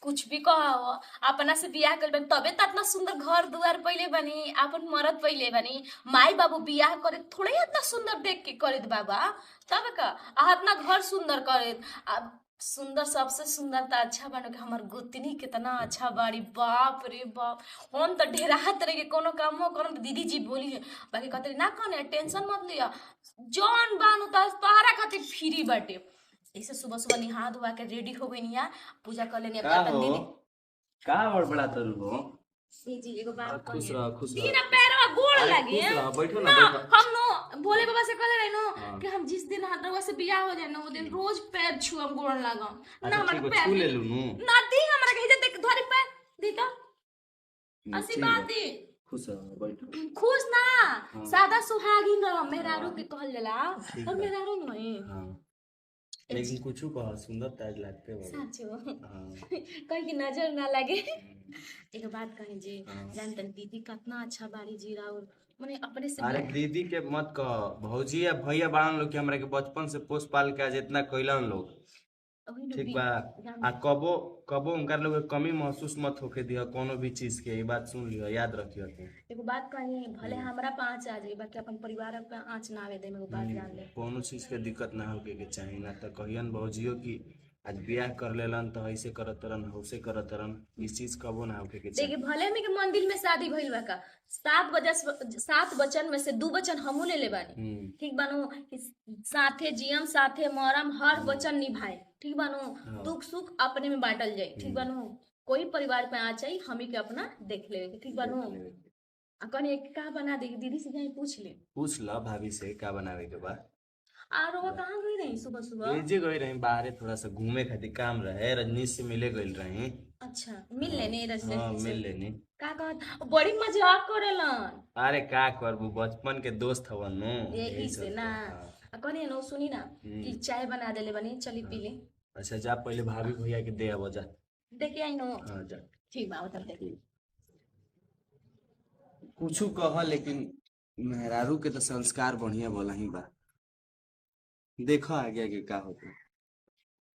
कुछ भी कहो, अपना से बियाह कर बनी तबे तो इतना सुंदर घर दुआर पहले बनी, अपन मरद पहले बनी। माई बाबू बियाह करे थोड़े ही इतना सुंदर देख के करे बाबा। तब का आ इतना घर सुंदर करे। अब सुंदर सबसे सुंदर तो अच्छा बनो कि हमार गोतनी कितना अच्छा बाड़ी, बाप रे बाप। हम तो ढेरा तरह के कोनो काम हो करो तो दीदी जी बोली है, बाकी कहते ना कौन टेंशन मत लिया, जौन बानो तोहरा खातिर फ्री बाटे। ऐसे सुबह सुबह नहा धोआ के रेडी हो गई निया, पूजा कर लेनी का अपन हो दीदी। का बड़बड़ा तरू हो। जी जी एगो बात खुश कही, रह खुश दीदी रह ना पैरवा गोड़ अरे लगे खुश रह, बैठो ना ना। बैठो। हम नो भोले बाबा से कहले रहे नो हाँ। कि हम जिस दिन हदरवा से बियाह हो जाए ना वो दिन रोज पैर छुअम गोड़ लगम ना। अच्छा हमरा ठीक के है, पैर छू ले दी लूनू। ना, दी हमरा के इज्जत देख धरी पैर दी तो ऐसी ठीक बात है, दी। खुश रह बैठो। खुश ना, हाँ सादा सुहागिन रह मेहरारू हाँ के कहल जाला। ठीक और बा। मेहरारू नहीं हाँ लेकिन कुछ कह, सुंदर ताज लगते हो। साचो हाँ कहीं की नजर ना लगे। एक बात कही जी, हाँ। जानतन दीदी कितना अच्छा बाड़ी जी राउर, माने अपने से अरे दीदी के मत कह, भौजी या भैया बाड़न लोग के हमरा के बचपन से पोस पाल के आज इतना कैलन लोग। वही ठीक डूबी बा। जान। आ कबो कबो उनका लोग के कमी महसूस मत होके दिया कोनो भी चीज के, ये बात सुन लियो, याद रखियो तू। एगो बात कही, भले हम्म। हमरा पे आँच आ जाई बाकी अपन परिवार पे आँच ना आवे दे, एगो बात जान ले। कोनो चीज के दिक्कत ना होके के चाही, ना तो कहियन भौजियो की आज बियाह कर लेलन तो ऐसे करत तरन वैसे करत तरन, इस चीज कबो ना होके के देखिए चाही। भले में के मंदिर में शादी भइल बा का, 7 वचन में से 2 वचन हमू ले ले बानी। हम्म। ठीक बानू कि साथे जियम साथे मरम, हर हम्म। वचन निभाए। ठीक बानू, हाँ। दुख सुख अपने में बांटल जाए। ठीक हम्म। बानू, कोई परिवार पे आ जाई हमी के अपना देख ले। ठीक बानू, देख लेवे के। आ कनी एक का बना दे दीदी से जाई पूछ ले। पूछ ल भाभी से का बनावे के बा। और वो कहाँ गई रही सुबह सुबह? एजे गई रही बाहरे, थोड़ा सा घूमे खातिर काम रहे, रजनीश से मिले गई रही। अच्छा मिल हाँ लेने हाँ रजनीश से। मिल लेनी। का कहत बड़ी मजाक करेलन। अरे का करबू, बचपन के दोस्त हवन नु, यही यही से ना। चलते। हाँ। आ कनी नो सुनी ना कि चाय बना देले बनी, चली पी ले। अच्छा जा पहले भाभी भैया के दे आवो जा। देखे आई नो। हाँ जा। ठीक बा तब देख। कुछ कह लेकिन मेहरारू के तो संस्कार बढ़िया बोला ही बा। देखो आगे आगे का होता।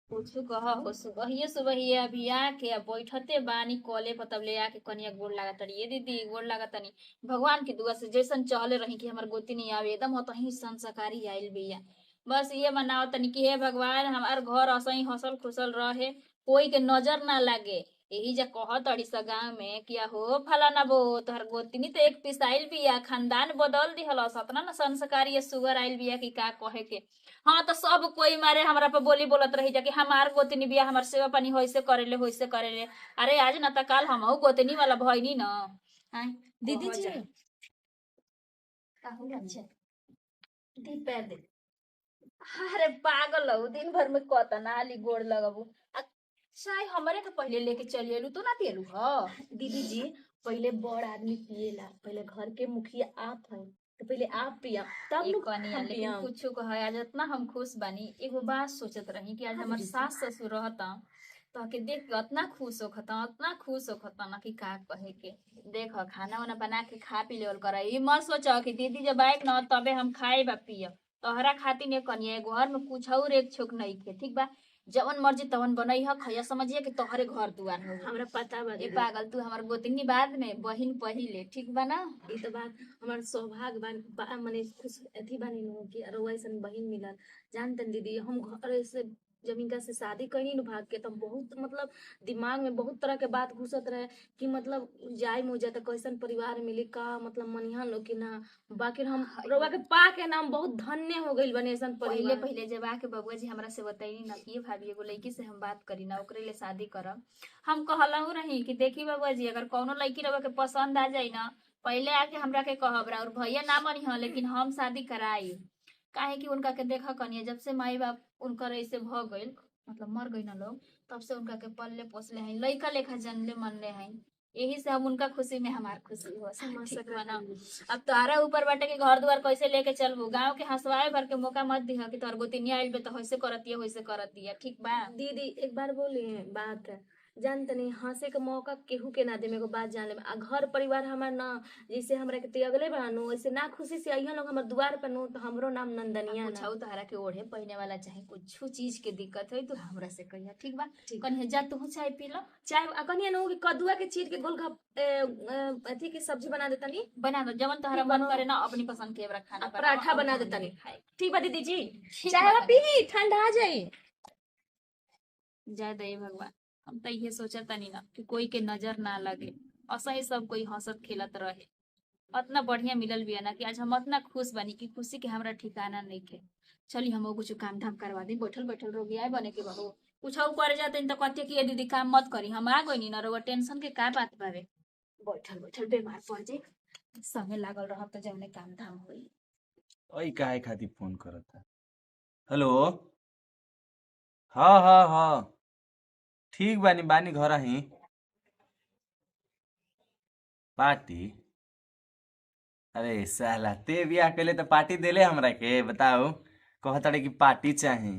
कुछ कहो सुबह सुबह अभी आके अब बैठते बानी कॉले पर, तब ले आके कनिया गोड़ लागत रही, ये दीदी गोड़ लागत नहीं। भगवान की दुआ से जैसन चले रही कि हमार गोती नहीं आवे, एकदम हो तही संस्कारी आइल बिया। बस ये बनाओ तनी कि हे भगवान हमार घर असही हंसल खुशल रहे, कोई के नजर ना लागे। यही जा कहत अड़ी सा गाँव में किया हो फलाना बो तोहर गोतनी तो एक पीस आइल बिया, खानदान बदल दिहल, सतना ना संस्कारी सुगर आइल बिया कि का कहे के। हाँ तो सब कोई मारे हमरा पे बोली बोलत रही जा कि हमार गोतनी बिया, हमार सेवा पानी होइसे करेले होइसे करेले। अरे आज ना त काल हमहू गोतनी वाला भइनी न। आय दीदी जी अच्छा दी पैर दे। अरे पागल हो, दिन भर में कतना आली गोड़ लगबू। चाहे हमरे के पहले लेके चली एलू, तू ना पियलू ह। दीदी जी, पहले बड़ आदमी पिएला, पहले घर के मुखिया आप हैं तो पहले आप पिया तब एक लोग कनिया हम लेकिन पियम। कुछ कहे आज इतना हम खुश बानी। एगो बात सोचत रही कि आज हाँ हमार दीदी जी। सास ससुर रहता तो के देख के इतना खुश होखता, इतना खुश होखता ना कि का कहे के। देख खाना वाना बना के खा पी लेवल कर, ई मत सोच कि दीदी जब आए न तबे हम खाए बा पियब। तोहरा खातिर ने कनिया एगो घर में कुछ और एक छोक नहीं खे, ठीक बा। जवन मर्जी तवन बनई ह खैया, समझिए कि तोहरे घर दुआर हो। हमरा पता बा ए दीदी। पागल, तू हमार गोतनी बाद में बहिन पहिले, ठीक बा ना। ई तो बात हमार सौभाग्य बा मने खुश अथी बानी नु कि अरवा ऐसन बहिन मिलल। जानतन दीदी, हम घर से जमीन से शादी करी न भाग के, तब बहुत मतलब दिमाग में बहुत तरह के बात घुसत रहे कि मतलब जाय मुझे तो कैसन परिवार मिली का, मतलब मनिहा लोग के ना। बाकी हम रवा के पा के नाम बहुत धन्य हो गइल बने ऐसन पहिले परिवार। पहिले जब आके बबुआ जी हमरा से बताई ना कि ये भाभी एगो लड़की से हम बात करी ना, ओकरे लिए शादी करब। हम कहलहू रही कि देखी बबुआ जी अगर कौनो लड़की रवा के पसंद आ जाई ना, पहले आके हमरा के कहब और भैया ना मनी ह, लेकिन हम शादी कराई। काहे कि उनका के देखा कनिया जब से माई बाप उनकर ऐसे भ गइल, मतलब मर गई ना लोग, तब से उनका के पल्ले पोसले हैं, लइका लेखा जनले मनले हैं। यही से हम उनका खुशी में हमार खुशी हो। समझ ठीक सकत बा ना। हनी। अब तोहरा ऊपर बाटे कि घर द्वार कैसे लेके चलबू, गांव के हंसवाए भर के मौका मत दिह कि तोहर गोतिनिया आइल बे तो होइसे करतिया होइसे करतिया, ठीक बा। दीदी एक बार बोली बात, जान तनी हंसे के मौका केहू के ना दे। मेरे को बात जान ले आ घर परिवार हमार ना जैसे हमरा के त्यागले बानू वैसे ना खुशी से अइहन लोग हमर द्वार पर नु तो हमरो नाम नंदनिया ना। कुछ तहरा के ओढ़े पहने वाला चाहे कुछ चीज के दिक्कत है तो हमरा से कहिया, ठीक बा? कन्या जा तू चाय पी लो। चाहे अकनिया नु कि कद्दुआ के चीर के अथी के सब्जी बना देतनी, बना दो जवन तहरा मन करे ना, अपनी पसंद के हमरा खाना पराठा बना देतनी। ठीक बा दीदी जी, ठीक चाहे बा। पी ठंडा आ जाई। जय दे भगवान, हम तो ये सोचा तनी ना कि कोई के नजर ना लगे, असही सब कोई हंसत खेलत रहे। इतना बढ़िया मिलल बिया ना कि आज हम इतना खुश बनी कि खुशी के हमरा ठिकाना नहीं के। चली हम कुछ काम धाम करवा दी, बैठल बैठल रोगी आए बने के बहू कुछ करे जाते तो कहते कि ये दीदी काम मत करी, हम आ गई ना रउआ टेंशन के का बात बावे। बैठल बैठल बीमार पड़ जाए, संगे लागल रह तो जौने काम धाम होई। ओई काहे खातिर फोन करता? हेलो, हाँ हाँ हाँ ठीक बानी बानी घर ही। पार्टी? अरे साला ते बियाह कैले तो पार्टी देले हमरा के बताओ। कहताड़े कि पार्टी चाही।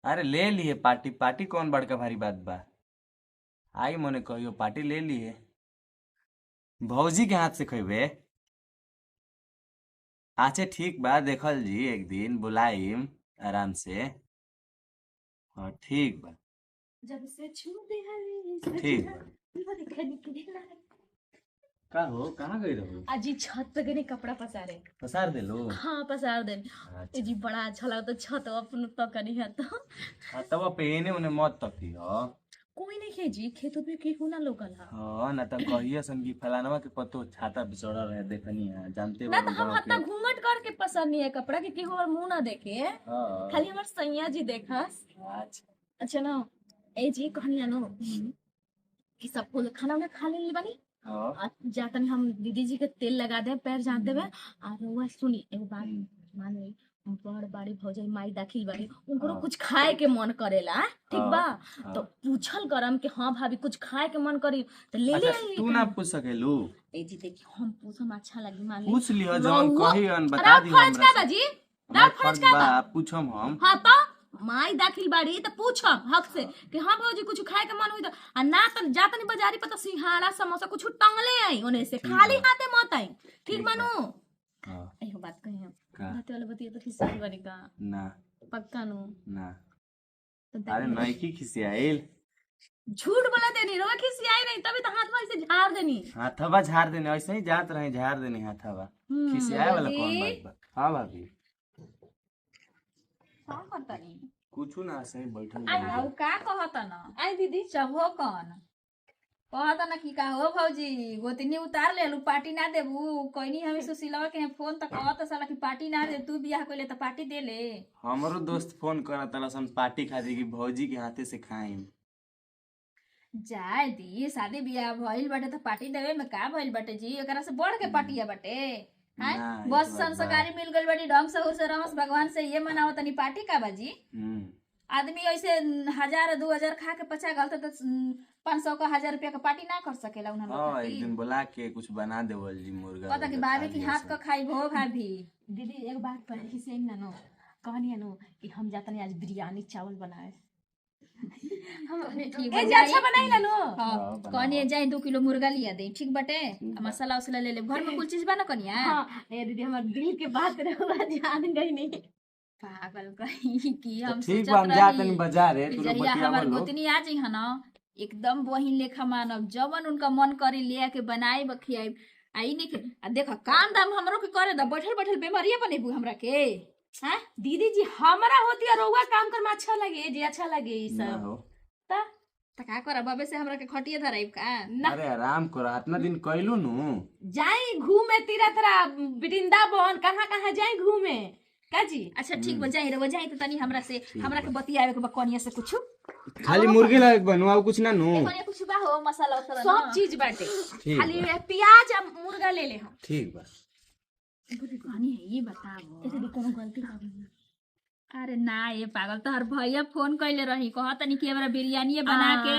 अरे ले लिए पार्टी, पार्टी कौन बड़का भारी बात बा। आई मने कहियो पार्टी ले लिए। भौजी के हाथ से खइबे? अच्छा ठीक बा, देखल जी एक दिन बुलाइम आराम से। हाँ ठीक बा, जब से छू दे ठीक बा। का हो, कहाँ गई रहो? अजी छत पे गने कपड़ा पसारे। पसार दे लो। हाँ पसार दे। अच्छा जी बड़ा अच्छा लगता छत अपन तो कनी है तो हाँ, तब पहने उन्हें मत तकी हो। कोई नहीं खे जी, खेतों पे केहू ना लोकल है। हाँ ना तब कहिए सन की फलानवा के पतो छाता पे चढ़ा रहे देखनी है, जानते ना हो तो हम गाँव हत्ता के। घूंघट करके पसंद नहीं है कपड़ा के केहू और मुंह ना देखे, हाँ खाली हमार सैया जी देखस। अच्छा अच्छा ना ए जी कहनी नो कि सबको खाना उन्हें खा ले बनी हाँ आ जातन हम दीदी जी के तेल लगा दे पैर जान देवे। और वो सुनी एगो बात मान ली, बड़ बाड़ी भौजाई माई दाखिल बाड़ी उनको हाँ। कुछ खाए के मन करेला, ठीक बा? हाँ। तो पूछल करम कि हाँ भाभी कुछ खाए के मन करी तो ले ले अच्छा आई। तू ना पूछ सकेलू? ए जी देखी हम पूछम अच्छा लगी मान ली। पूछ लियो जौन रउआ- कहियन बता राव दियो फर्ज हमरा का से। बाजी, हमार राव फर्ज फर्ज का बा, बा। पूछम हम। हाँ तो माई दाखिल बाड़ी तो पूछम हक से कि हाँ भौजी कुछ खाए के मन हुई तो आ ना तो जातनी बाजारी पर तो सिंघाड़ा समोसा कुछ टंगले आई ओने से, ठीक खाली बा। हाथे मत आई। ठीक ठीक बा। मानो हाँ एहो बात कही हम का? बात वाला बतिया तो खिस्सा बनी का ना पक्का नो ना तो अरे नइकी खिसियाइल। झूठ बोला देनी रोवा खिसियाई नहीं तभी तो हाथ में से झाड़ देनी। हाथवा झाड़ देने ऐसे ही जात रहे, झाड़ देने हाथवा। खिसियाए वाला कौन बात बा? हाँ भाभी का करता नहीं कुछ ना सही बैठल आ बानी। का कहता ना आई दीदी चबो कौन कहता ना कि का हो भौजी गोतनी उतार ले लू पार्टी ना देबू कोई हमें सुशीलवा के फोन तक कहता साला कि पार्टी ना दे, तू बियाह कइले तो पार्टी दे ले। हमरो दोस्त फोन करत सन पार्टी खातिर कि भौजी के हाथे से खाइम। जाए दी शादी बियाह भइल बाटे तो पार्टी देवे में का भइल बाटे जी, एकरा से बढ़ के पार्टिया बाटे। ना, हैं ई बस तो बात बा। संस्कारी मिल गइल बाटी ढंग से उसे रमस भगवान से ये मनाओ तनी पार्टी का बाजी। आदमी ऐसे 1000-2000 खा के पचा गलते तो 500 का 1000 रुपया का पार्टी ना कर सकेला उन्हें हाँ एक दिन बुला के कुछ बना देवल जी मुर्गा पता कि उर्गा भाभी खा की लिया हाथ सब। का खाई भो भाभी। दीदी एक बात पर खिसियाई ना नो कहनी नो कि हम जातनी आज बिरयानी चावल बनाए। हम ठीक ए बा, जी अच्छा जाई। बनाई ना नो। हाँ बनाओ। कनिया जाए 2 किलो मुर्गा लिया दे, ठीक बाटे? ठीक आ बा। मसाला उसाला ले ले, घर में कुल चीज बा ना कनिया। हाँ ए दीदी हमार दिल के बात रहुआ जान गई नहीं। पागल कहीं की हम ठीक सोचत बा, हम जा रही तनी बाजारे कि तू जहिया बतियावा हमार लो। गोतनी आ जाई है ना एकदम बहिन लेखा मानब, जवन उनका मन करी ले आके बनाई बखियाई आई नहीं के। आ देख काम दाम हमरो के करे द, बैठल बैठल बेमारिया बनेबू हमरा के। हैं दीदी जी हमारा होती है रउआ काम कर में अच्छा लगे जी, अच्छा लगे ई ना सब हो। ता त का कर बाबे से हमरा के खटिया धराइब का। ना अरे आराम करो, इतना दिन कैलू नु। जाई घूमे तीरथ वृंदावन कहाँ कहाँ जाई घूमे का जी। अच्छा ठीक बा, जाई रे जाई त तनी हमरा से हमरा के बतियावे के बा कनिया से कुछ खाली मुर्गी लगे बनवा कुछ ना नु। कनिया कुछ बा हो मसाला उसाला सब ना। चीज बाटे, ठीक खाली बा। प्याज और मुर्गा ले ले हम। ठीक बा। कहानी है ये बताओ। ए दीदी कोनो गलती कर दी अरे ना ये पागल तोहर भैया फोन कैले रही कह तनी कि हमरा बिरयानी बना के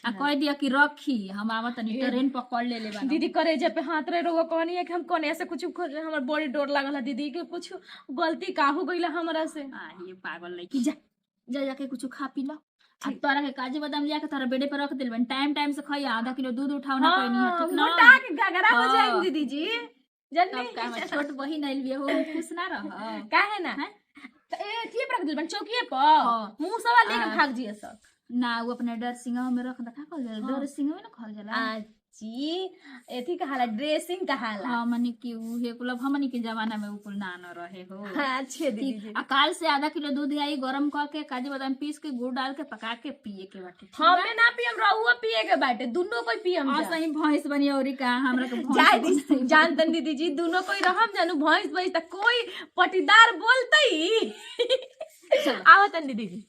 आ कह दिया कि रखी हम आवा तनी ट्रेन पकड़ ले ले दीदी करे जब पे हाथ रहे रउआ कहनी है कि हम कोने से कुछ हमर बॉडी डोर लागल है दीदी के कुछ गलती का हो गइल हमरा से। आ ये पागल लड़की जा जा जाके कुछ खा पी लो तोरा के काजू बादाम लिया के तोरा बेडे पर रख दिल बन टाइम टाइम से खाई आधा किलो दूध उठाओ ना कोई नहीं ठीक ना मोटा के गगरा हो हाँ। जाए दीदी जी जल्दी तब का हमर छोट बहिन आइल बिया हो खुश ना रह काहे ना हैं? त ए थी पर रख दिल बन चौकीए पर हाँ। मुंह सवा लेके आ। भाग जिए सब ना वो अपने डर सिंगा में रख दा का जाला डर सिंगा में ना खाल जाला जी एथी कहाला ड्रेसिंग कहाला हां मने कि उहे कुल हमनी के जमाना में उ कुल ना न रहे हो अच्छे दीदी जी आ काल से आधा किलो दूध आई गरम करके काजू बादाम पीस के गुड़ डाल के पका के पिए के बाटे हमें ना पियम रहुआ पिए के बाटे दुनो कोई पियम आ जा। सही भैंस बनी औरी का हमरा के जाए भैंस दी जानतन दीदी जी दोनों कोई रहम जानू भैंस भैंस त कोई पटीदार बोलतई चलो। आवतन दीदी जी